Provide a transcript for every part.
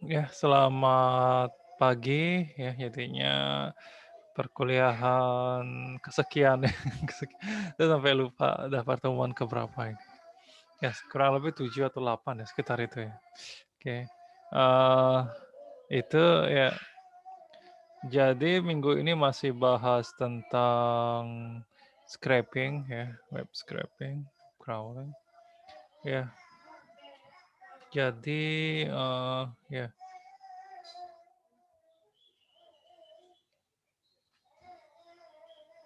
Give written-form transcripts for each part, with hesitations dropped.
Ya, selamat pagi ya, jadinya perkuliahan kesekian ya, saya sampai lupa udah pertemuan ke berapa ini. Ya, kurang lebih 7 atau 8 ya, sekitar itu ya. Oke, itu ya, jadi minggu ini masih bahas tentang scraping ya, web scraping, crawling. Ya, jadi, ya.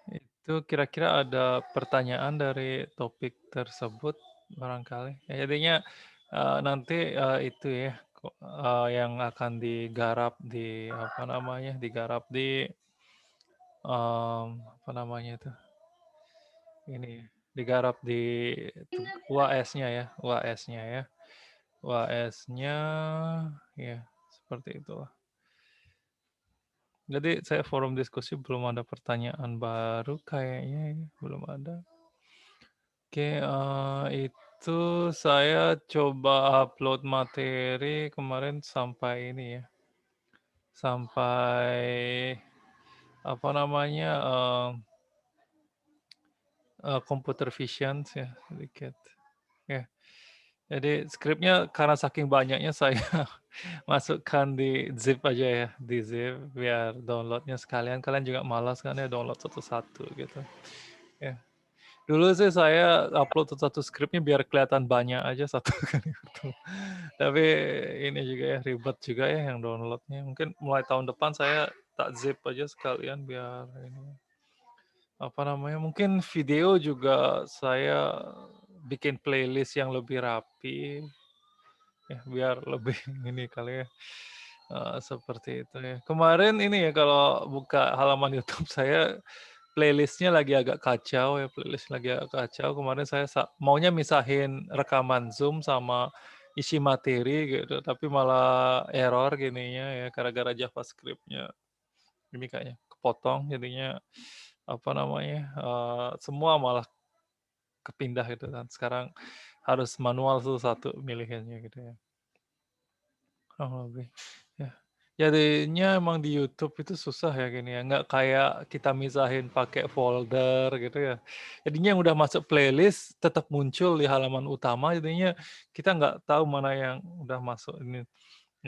Itu kira-kira ada pertanyaan dari topik tersebut barangkali? Ya jadinya, nanti, itu ya, yang akan digarap di apa namanya, digarap di, apa namanya itu, ini, digarap di UAS-nya ya, UAS-nya ya. UAS-nya ya seperti itulah. Jadi saya forum diskusi belum ada pertanyaan baru kayaknya ya, belum ada. Oke, itu saya coba upload materi kemarin sampai ini ya, sampai apa namanya, computer vision ya sedikit. Ya, jadi skripnya karena saking banyaknya saya masukkan di zip aja ya, di zip biar download-nya sekalian, kalian juga malas kan ya download satu-satu gitu, ya. Dulu sih saya upload satu skripnya biar kelihatan banyak aja satu kali itu. Tapi ini juga ya, ribet juga ya yang download-nya. Mungkin mulai tahun depan saya tak zip aja sekalian biar ini, apa namanya, mungkin video juga saya bikin playlist yang lebih rapi, ya biar lebih ini kali ya, seperti itu ya. Kemarin ini ya kalau buka halaman YouTube saya playlist-nya lagi agak kacau ya, playlist lagi agak kacau. Kemarin saya maunya misahin rekaman Zoom sama isi materi gitu, tapi malah error gininya ya gara-gara JavaScript-nya ini kayaknya kepotong jadinya apa namanya, semua malah kepindah gitu kan. Sekarang harus manual satu-satu milihinnya gitu ya. Kurang lebih, ya. Jadinya emang di YouTube itu susah ya gini ya, nggak kayak kita misahin pakai folder gitu ya. Jadinya yang udah masuk playlist tetap muncul di halaman utama, jadinya kita nggak tahu mana yang udah masuk ini,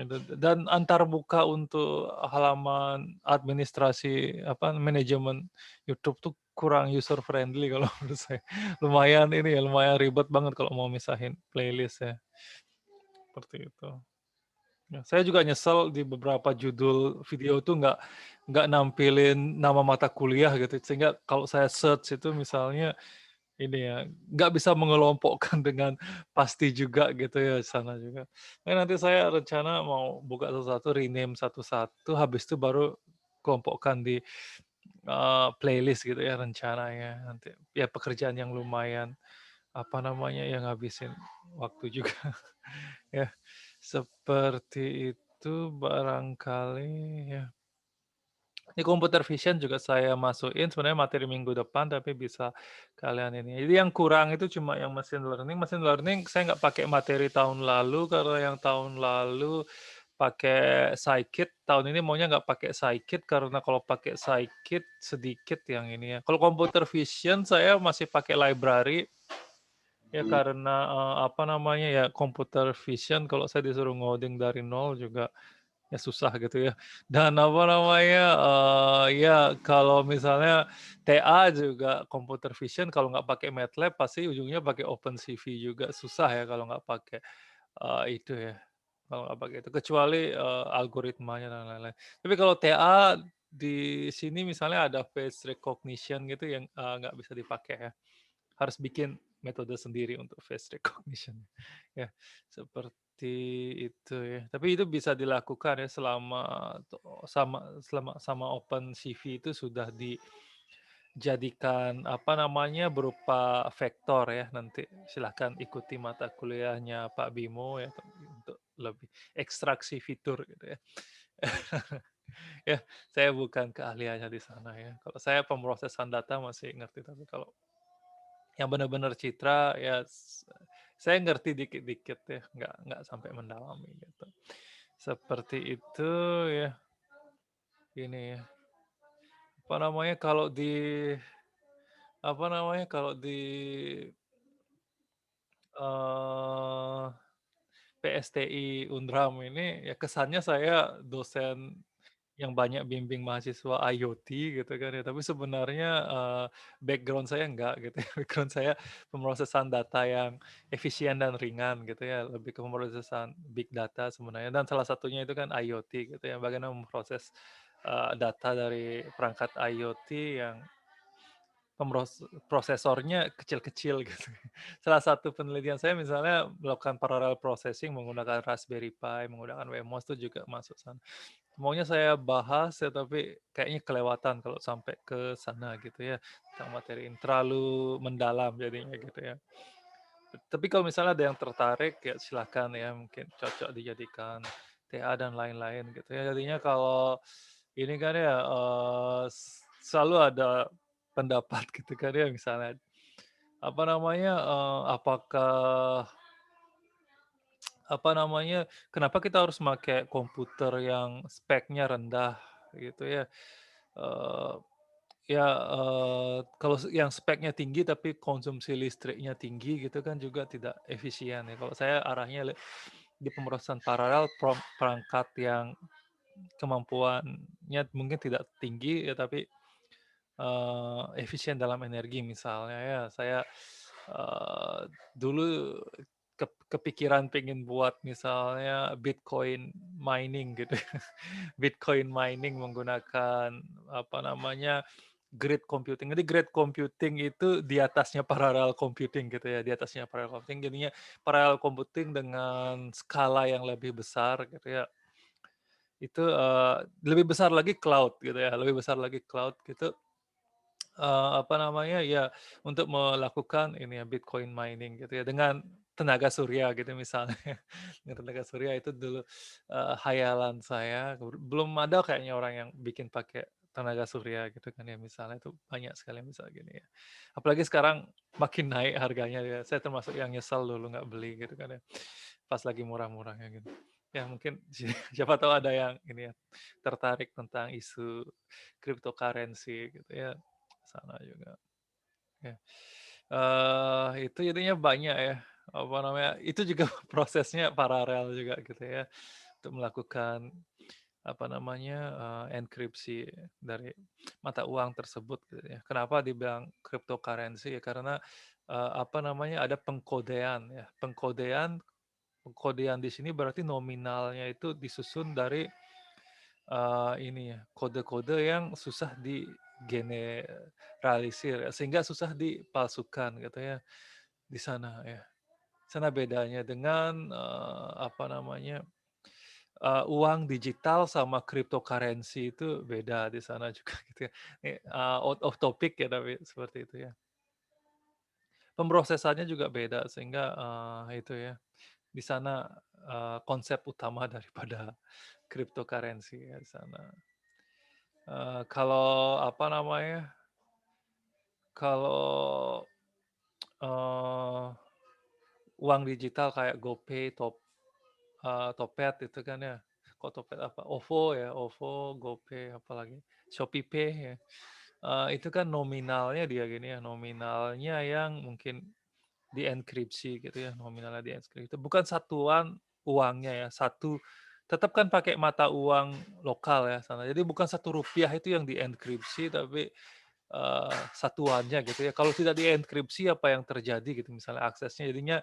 gitu. Dan antar buka untuk halaman administrasi, apa, manajemen YouTube tuh kurang user friendly kalau menurut saya. Lumayan ini ya, lumayan ribet banget kalau mau misahin playlist ya, seperti itu. Ya, saya juga nyesel di beberapa judul video tuh nggak nampilin nama mata kuliah gitu, sehingga kalau saya search itu misalnya ini ya, nggak bisa mengelompokkan dengan pasti juga gitu ya sana juga. Nah, nanti saya rencana mau buka satu-satu, rename satu-satu, habis itu baru kelompokkan di, playlist gitu ya rencananya nanti. Ya pekerjaan yang lumayan, apa namanya, yang ngabisin waktu juga ya. Seperti itu barangkali ya. Di computer vision juga saya masukin sebenarnya materi minggu depan, tapi bisa kalian ini. Jadi yang kurang itu cuma yang machine learning. Machine learning saya nggak pakai materi tahun lalu, karena yang tahun lalu pakai scikit, tahun ini maunya nggak pakai scikit, karena kalau pakai scikit sedikit yang ini ya. Kalau computer vision saya masih pakai library, ya karena, apa namanya ya, computer vision kalau saya disuruh ngoding dari nol juga ya susah gitu ya. Dan apa namanya, ya kalau misalnya TA juga computer vision kalau nggak pakai MATLAB pasti ujungnya pakai OpenCV juga, susah ya kalau nggak pakai, itu ya, kalau nggak pakai itu, kecuali, algoritmanya dan lain-lain. Tapi kalau TA di sini misalnya ada face recognition gitu yang, nggak bisa dipakai ya. Harus bikin metode sendiri untuk face recognition. Ya, seperti itu ya. Tapi itu bisa dilakukan ya selama sama OpenCV itu sudah dijadikan, apa namanya, berupa vektor ya. Nanti silahkan ikuti mata kuliahnya Pak Bimo ya untuk lebih ekstraksi fitur gitu ya. Ya, saya bukan keahliannya di sana ya. Kalau saya pemrosesan data masih ngerti, tapi kalau yang benar-benar citra ya saya ngerti dikit-dikit ya, nggak sampai mendalami gitu. Seperti itu ya, ini ya, apa namanya, kalau di, eee, PSTI Unram ini ya kesannya saya dosen yang banyak bimbing mahasiswa IoT gitu kan ya, tapi sebenarnya, background saya enggak gitu ya, background saya pemrosesan data yang efisien dan ringan gitu ya, lebih ke pemrosesan big data sebenarnya dan salah satunya itu kan IoT gitu ya, bagaimana memproses, data dari perangkat IoT yang prosesornya kecil-kecil gitu. Salah satu penelitian saya misalnya melakukan parallel processing menggunakan Raspberry Pi, menggunakan Wemos itu juga masuk sana. Maunya saya bahas ya, tapi kayaknya kelewatan kalau sampai ke sana gitu ya, tentang materi ini, terlalu mendalam jadinya gitu ya. Tapi kalau misalnya ada yang tertarik ya silakan ya, mungkin cocok dijadikan TA dan lain-lain gitu ya. Jadinya kalau ini kan ya, selalu ada pendapat gitu kan ya, misalnya apa namanya, apakah apa namanya, kenapa kita harus pakai komputer yang speknya rendah gitu ya. Eee, ya, kalau yang speknya tinggi tapi konsumsi listriknya tinggi gitu kan juga tidak efisien ya. Kalau saya arahnya di pemrosesan paralel perangkat yang kemampuannya mungkin tidak tinggi ya, tapi efisien dalam energi misalnya ya, saya, dulu kepikiran pengen buat misalnya Bitcoin mining gitu ya. Bitcoin mining menggunakan apa namanya, grid computing. Jadi grid computing itu di atasnya parallel computing gitu ya, di atasnya parallel computing, jadinya parallel computing dengan skala yang lebih besar gitu ya. Itu, lebih besar lagi cloud gitu ya, lebih besar lagi cloud gitu. Apa namanya, ya untuk melakukan ini ya, Bitcoin mining gitu ya, dengan tenaga surya gitu misalnya. Dengan tenaga surya itu dulu, khayalan saya, belum ada kayaknya orang yang bikin pakai tenaga surya gitu kan ya, misalnya itu banyak sekali yang bisa gini ya. Apalagi sekarang makin naik harganya ya, saya termasuk yang nyesal dulu nggak beli gitu kan ya, pas lagi murah-murahnya gitu. Ya mungkin siapa tahu ada yang ini ya, tertarik tentang isu cryptocurrency gitu ya, sana juga, ya. Itu jadinya banyak ya, apa namanya, itu juga prosesnya paralel juga gitu ya, untuk melakukan, apa namanya, enkripsi dari mata uang tersebut gitu ya. Kenapa dibilang cryptocurrency ya, karena, apa namanya, ada pengkodean ya, pengkodean pengkodean di sini berarti nominalnya itu disusun dari ini ya, kode-kode yang susah digeneralisir ya, sehingga susah dipalsukan gitu ya, di sana ya. Sana bedanya dengan, apa namanya, uang digital sama cryptocurrency itu beda di sana juga gitu ya. Ini, out of topic ya, tapi seperti itu ya. Pemrosesannya juga beda sehingga, itu ya, di sana, konsep utama daripada cryptocurrency ya di sana. Kalau apa namanya, kalau, eee, uang digital kayak GoPay, Topet itu kan ya, kok Topet apa, OVO ya, OVO, GoPay, apalagi ShopeePay ya, itu kan nominalnya dia gini ya, nominalnya yang mungkin dienkripsi gitu ya, nominalnya dienkripsi, bukan satuan uangnya ya, tetap kan pakai mata uang lokal ya sana, jadi bukan Rp1 itu yang dienkripsi, tapi satuannya gitu ya. Kalau tidak dienkripsi apa yang terjadi gitu misalnya aksesnya, jadinya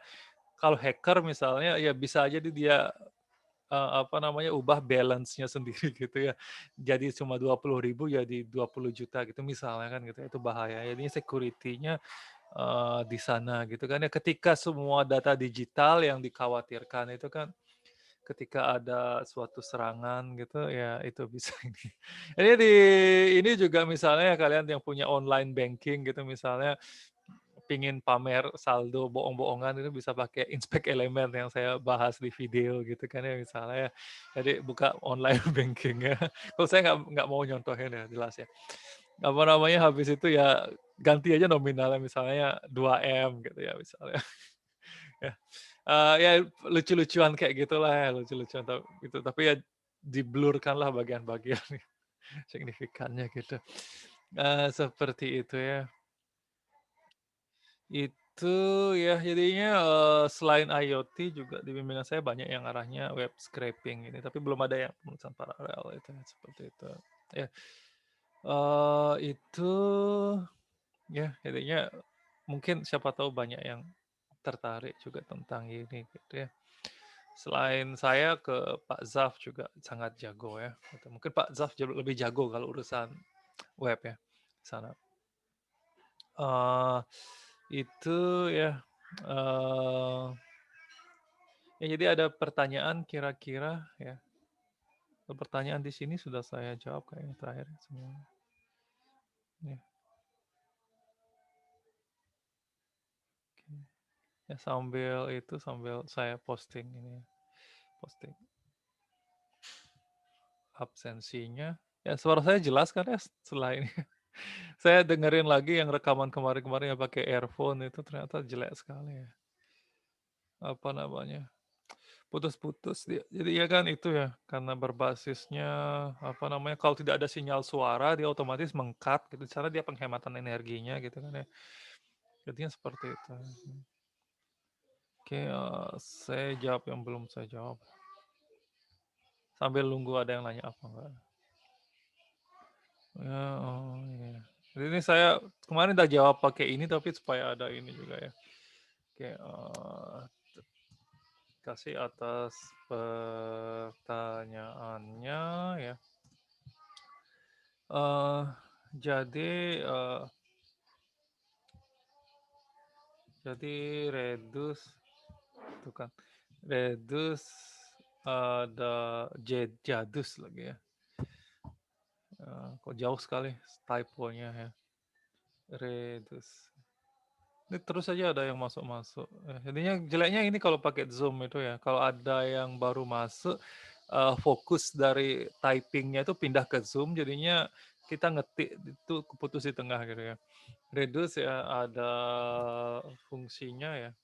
kalau hacker misalnya ya bisa aja dia, apa namanya, ubah balance-nya sendiri gitu ya. Jadi cuma 20.000 jadi 20 juta gitu misalnya kan gitu ya, itu bahaya. Jadinya security-nya, di sana gitu kan ya. Ketika semua data digital yang dikhawatirkan itu kan ketika ada suatu serangan gitu ya itu bisa ini. Ini ini juga misalnya kalian yang punya online banking gitu misalnya, pingin pamer saldo bohong-bohongan itu bisa pakai Inspect Element yang saya bahas di video gitu kan ya misalnya ya. Jadi buka online banking ya. Kalau saya nggak mau nyontohin ya, jelas ya. Apa namanya, habis itu ya ganti aja nominalnya misalnya 2M gitu ya misalnya. Ya. Ya lucu-lucuan kayak gitulah ya, lucu-lucuan gitu, tapi ya di-blur-kanlah bagian-bagian signifikannya gitu. Seperti itu ya. Itu ya jadinya, selain IoT juga di bimbingan saya banyak yang arahnya web scraping ini, tapi belum ada yang pemeriksaan paralel itu, seperti itu. Ya, itu ya jadinya mungkin siapa tahu banyak yang tertarik juga tentang ini gitu ya. Selain saya ke Pak Zaf juga sangat jago ya, gitu. Mungkin Pak Zaf lebih jago kalau urusan web ya, sana. Eee, itu ya, eee, ya jadi ada pertanyaan kira-kira ya, pertanyaan di sini sudah saya jawab kayaknya terakhir semuanya. Ya, oke. Ya sambil saya posting ini ya, posting absensinya. Ya suara saya jelas kan ya setelah ini? Saya dengerin lagi yang rekaman kemarin-kemarin yang pakai earphone itu ternyata jelek sekali ya. Apa namanya, putus-putus dia. Jadi ya kan itu ya, karena berbasisnya, apa namanya, kalau tidak ada sinyal suara dia otomatis meng-cut gitu, cara dia penghematan energinya gitu kan ya. Jadinya seperti itu. Oke, saya jawab yang belum saya jawab. Sambil nunggu ada yang nanya apa enggak. Ya, oh iya. Jadi ini saya kemarin udah jawab pakai ini tapi supaya ada ini juga ya. Oke, kasih atas pertanyaannya ya. Eh jadi eh, jadi reduce itu kan reduce ada jadus lagi ya. Kok jauh sekali typo-nya ya. Reduce. Ini terus aja ada yang masuk-masuk. Jadinya jeleknya ini kalau pakai Zoom itu ya. Kalau ada yang baru masuk, fokus dari typingnya itu pindah ke Zoom, jadinya kita ngetik itu keputus di tengah gitu ya. Reduce ya ada fungsinya ya.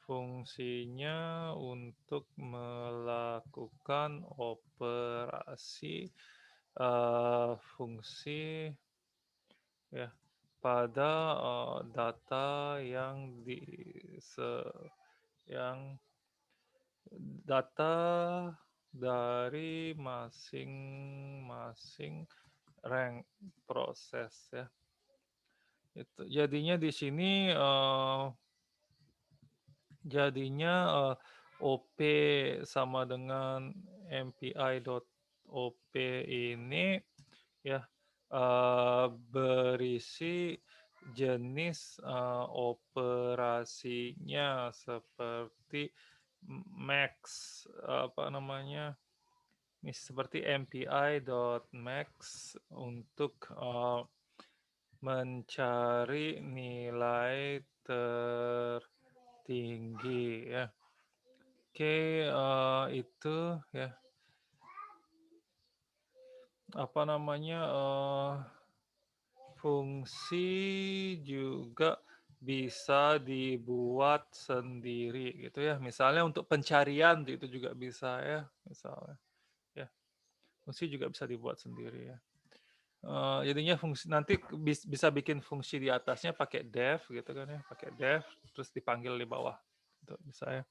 Fungsinya untuk melakukan operasi fungsi ya pada data yang data dari masing-masing rank proses ya. Itu jadinya di sini jadinya OP sama dengan MPI.op ini ya berisi jenis operasinya seperti max apa namanya ini seperti MPI.max untuk mencari nilai tertinggi ya. Oke, itu ya apa namanya fungsi juga bisa dibuat sendiri gitu ya. Misalnya untuk pencarian itu juga bisa ya, misalnya. Ya, fungsi juga bisa dibuat sendiri ya. Jadinya fungsi nanti bisa bikin fungsi di atasnya pakai def gitu kan ya, pakai def terus dipanggil di bawah. Itu bisa ya.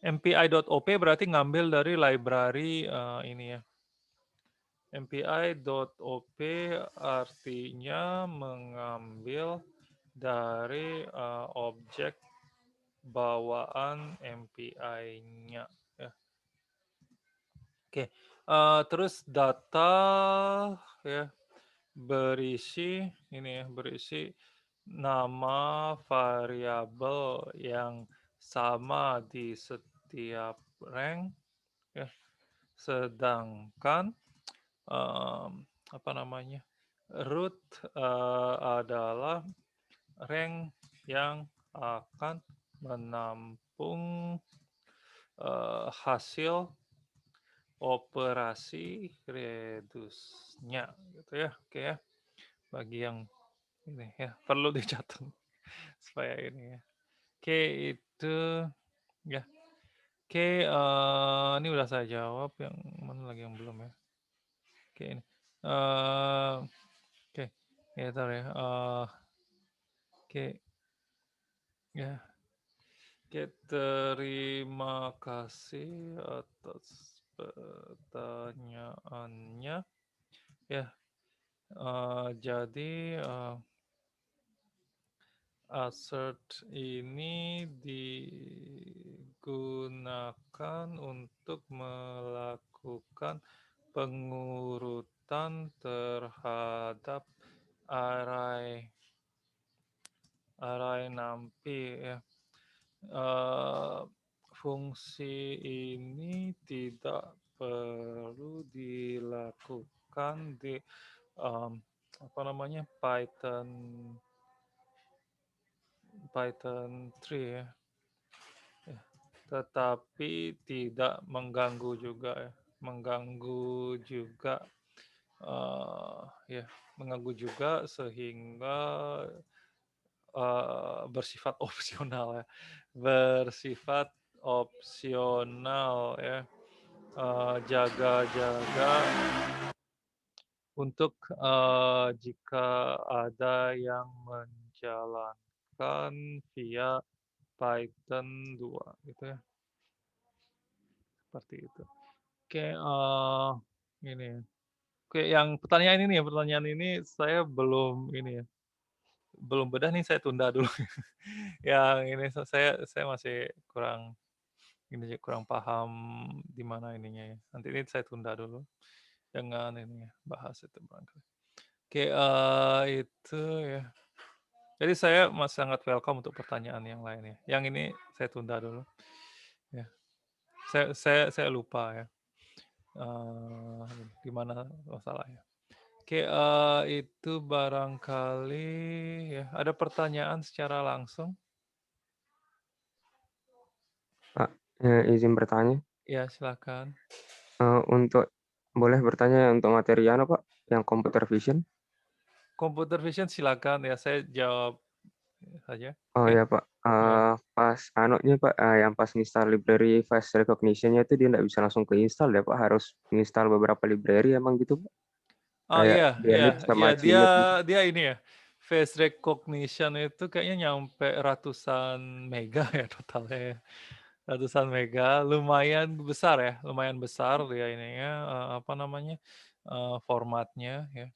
MPI.op berarti ngambil dari library ini ya. MPI.op artinya mengambil dari objek bawaan MPI-nya ya. Oke, terus data ya berisi ini ya, berisi nama variabel yang sama di setiap rank ya. Sedangkan apa namanya? Root adalah rank yang akan menampung hasil operasi reduce-nya gitu ya. Oke ya. Bagi yang ini ya perlu dicatat supaya ini ya. Oke, itu ya. Oke, ini udah saya jawab, yang mana lagi yang belum ya? Oke, ini. Oke, ya entar ya, oke, ya. Oke, terima kasih atas pertanyaannya. Ya, jadi, assert ini digunakan untuk melakukan pengurutan terhadap array array NumPy ya. Fungsi ini tidak perlu dilakukan di, apa namanya, Python 3 ya. Ya, tetapi tidak mengganggu juga ya. Mengganggu juga, ya, mengganggu juga sehingga, bersifat opsional ya. Bersifat opsional ya, jaga-jaga untuk, jika ada yang menjalankan via Python 2 gitu ya, seperti itu. Oke, ini ya, oke yang pertanyaan ini ya, pertanyaan ini saya belum ini ya, belum bedah nih, saya tunda dulu. Yang ini saya masih kurang ini sih, kurang paham di mana ininya ya. Nanti ini saya tunda dulu dengan ini ya, bahas itu barangkali. Oke, itu ya. Jadi saya sangat welcome untuk pertanyaan yang lain ya. Yang ini saya tunda dulu, ya. Saya lupa ya, di mana masalahnya. Oke, itu barangkali ya, ada pertanyaan secara langsung? Pak, izin bertanya, Ya, silakan. untuk boleh bertanya untuk materi apa, Pak, yang computer vision? Computer vision silakan ya, saya jawab saja. Oh Oke, ya, Pak, ya. pas Pak, yang pas install library face recognition-nya itu dia nggak bisa langsung keinstall ya, Pak, harus install beberapa library emang gitu, Pak? Oh Kayak iya iya Delete iya, sama dia Gnet gitu? dia ini ya, face recognition itu kayaknya nyampe ratusan mega ya totalnya ya. Ratusan mega, lumayan besar dia ininya, apa namanya, formatnya ya.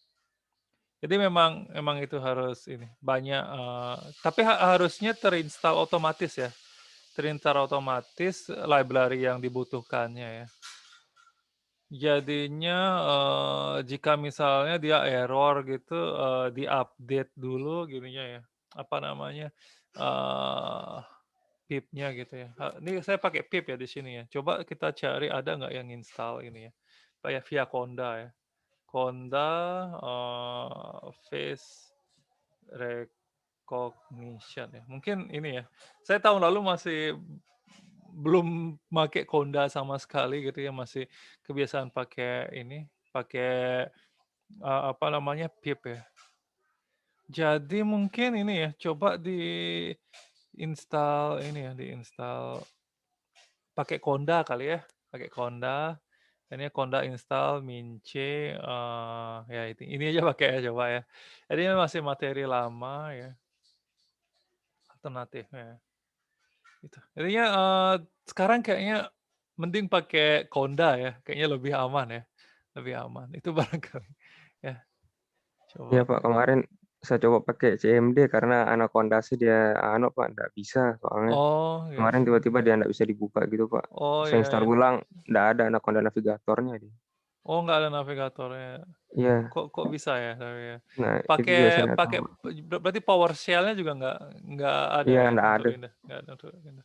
Jadi memang itu harus ini, banyak, tapi harusnya terinstall otomatis ya, terinstall otomatis library yang dibutuhkannya ya. Jadinya, jika misalnya dia error gitu, di-update dulu gininya ya, apa namanya, eee, pip-nya gitu ya. Ini saya pakai pip ya di sini ya. Coba kita cari ada nggak yang install ini ya, kayak via Conda ya. Conda, face recognition ya. Mungkin ini ya, saya tahun lalu masih belum make Conda sama sekali gitu ya, masih kebiasaan pakai ini, pakai, apa namanya, pip ya. Jadi mungkin ini ya, coba diinstal ini ya, diinstal pakai Conda kali ya, pakai Conda. Ini Conda install mince, ya ini aja pakai ya coba ya. Jadi ini masih materi lama ya, alternatifnya. Gitu. Jadinya, sekarang kayaknya mending pakai Conda ya, kayaknya lebih aman ya, lebih aman. Itu barangkali ya, Iya, coba. Pak, kemarin saya coba pakai CMD karena Anaconda sih dia Pak, nggak bisa soalnya. Oh, ya. Kemarin tiba-tiba dia nggak bisa dibuka gitu, Pak. Oh, Saya ya install ya. ulang, nggak ada Anaconda navigatornya dia. Oh, nggak ada navigatornya. Iya, Kok bisa ya tapi ya? nah itu Pakai juga saya nggak tahu, pakai Pak. berarti PowerShell-nya juga nggak ada Iya, ya nggak untuk ada. ini, nggak ada untuk ini.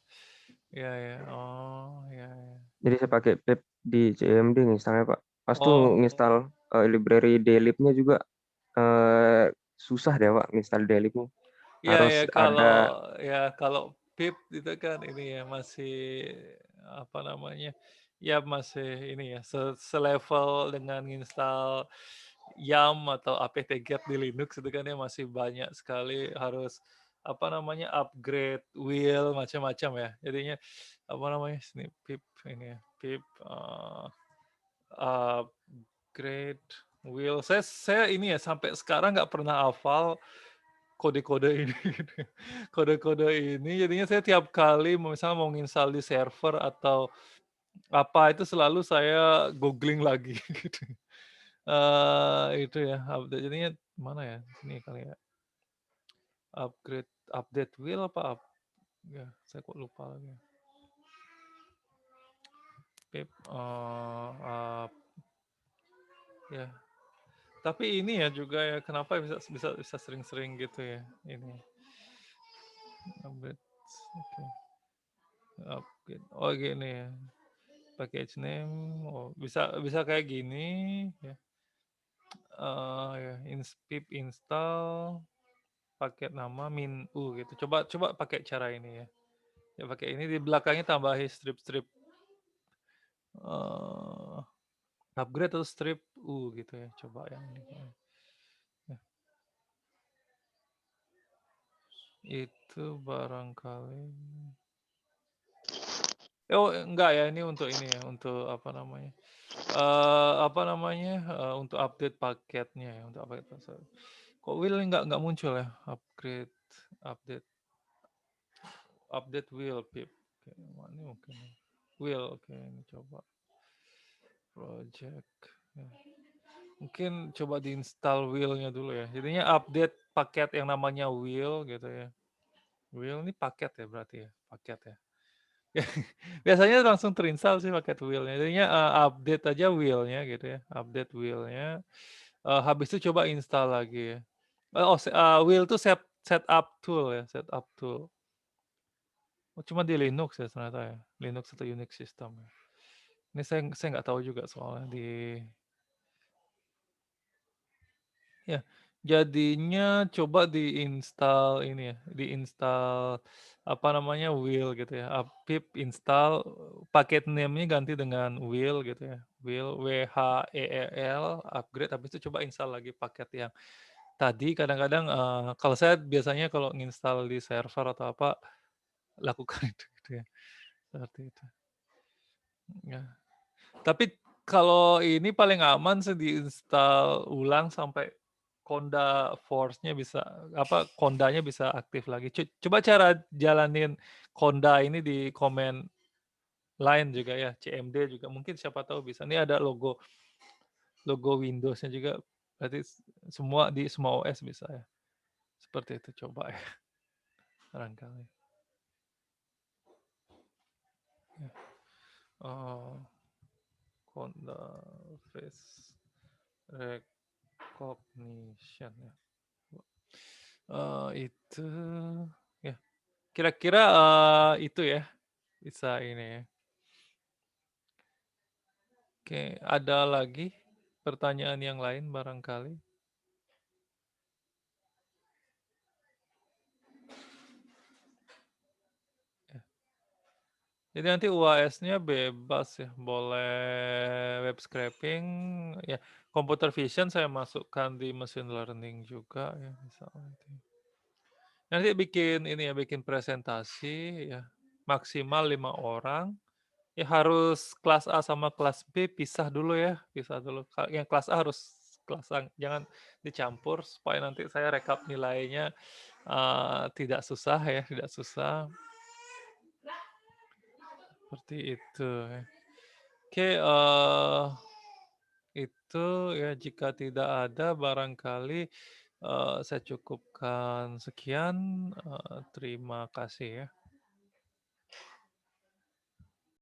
Iya ya. Oh, ya ya. Jadi saya pakai pip di CMD nginstalnya, Pak. Pas tuh Oh, nginstal library dlib-nya juga susah deh, Pak, nginstal dlib-nya. iya Harus ya, ada, kalau pip itu kan ini ya, masih apa namanya, ya masih ini ya, selevel dengan install yum atau apt-get di Linux itu kan ya, masih banyak sekali harus apa namanya, upgrade wheel macam-macam ya. Jadinya apa namanya, snip pip ini ya, pip, upgrade wheel. Saya ini ya, sampai sekarang nggak pernah hafal kode-kode ini gitu. Kode-kode ini jadinya saya tiap kali misalnya mau nginstal di server atau apa, itu selalu saya googling lagi gitu. Itu ya, update jadinya mana ya, ini kali ya, update wheel apa ya, saya kok lupa lagi. Pip, ya. Tapi ini ya juga ya, kenapa bisa bisa bisa sering-sering gitu ya, ini, update, oke, upgrade, oh gini ya, package name, oh bisa bisa kayak gini ya, ya, pip install, paket nama min-u gitu. Coba coba pakai cara ini ya. Ya pakai ini di belakangnya tambahin strip-strip, eee, upgrade atau strip U gitu ya, coba yang ini kayaknya. Ya, itu barangkali, oh enggak ya, ini untuk ini ya, untuk apa namanya, apa namanya, untuk update paketnya ya, untuk update kok wheel nggak muncul ya? Upgrade, update, update wheel pip. Oke, wah ini mungkin wheel, oke ini coba project, ya. Mungkin coba diinstal wheel-nya dulu ya. Jadinya update paket yang namanya wheel gitu ya. Wheel ini paket ya berarti ya? Paket ya? Biasanya langsung terinstall sih paket wheel-nya. Jadinya, update aja wheel-nya gitu ya, update wheel-nya, habis itu coba install lagi ya. Wheel tuh setup tool ya, setup tool. Oh, cuma di Linux ya ternyata ya, Linux atau Unix system ya. Ini saya nggak tahu juga soalnya di, ya, jadinya coba diinstal ini ya, diinstal apa namanya, wheel gitu ya, pip install, paket name-nya ganti dengan wheel gitu ya, wheel, WHEEL, upgrade, habis itu coba install lagi paket yang tadi. Kadang-kadang, kalau saya biasanya kalau nginstal di server atau apa, lakukan itu gitu ya, seperti itu. Ya, tapi kalau ini paling aman sih diinstal ulang sampai Conda Force-nya bisa, apa, Conda-nya bisa aktif lagi. Coba cara jalanin Conda ini di command line juga ya, CMD juga mungkin siapa tahu bisa. Ini ada logo logo Windows-nya juga, berarti semua di semua OS bisa ya. Seperti itu coba ya, barangkali. Ya. Oh, Conda face recognition ya. Itu ya, kira-kira, itu ya, bisa ini ya. Oke, ada lagi pertanyaan yang lain barangkali? Ya. Jadi nanti UAS-nya bebas ya, boleh web scraping, ya, computer vision saya masukkan di machine learning juga ya, misalnya nanti. Nanti bikin ini ya, bikin presentasi ya, maksimal 5 orang. Ya harus kelas A sama kelas B pisah dulu ya, pisah dulu. Yang kelas A harus kelas A, jangan dicampur supaya nanti saya rekap nilainya, tidak susah ya, tidak susah. Seperti itu ya. Oke, itu ya, jika tidak ada barangkali, saya cukupkan sekian, terima kasih ya.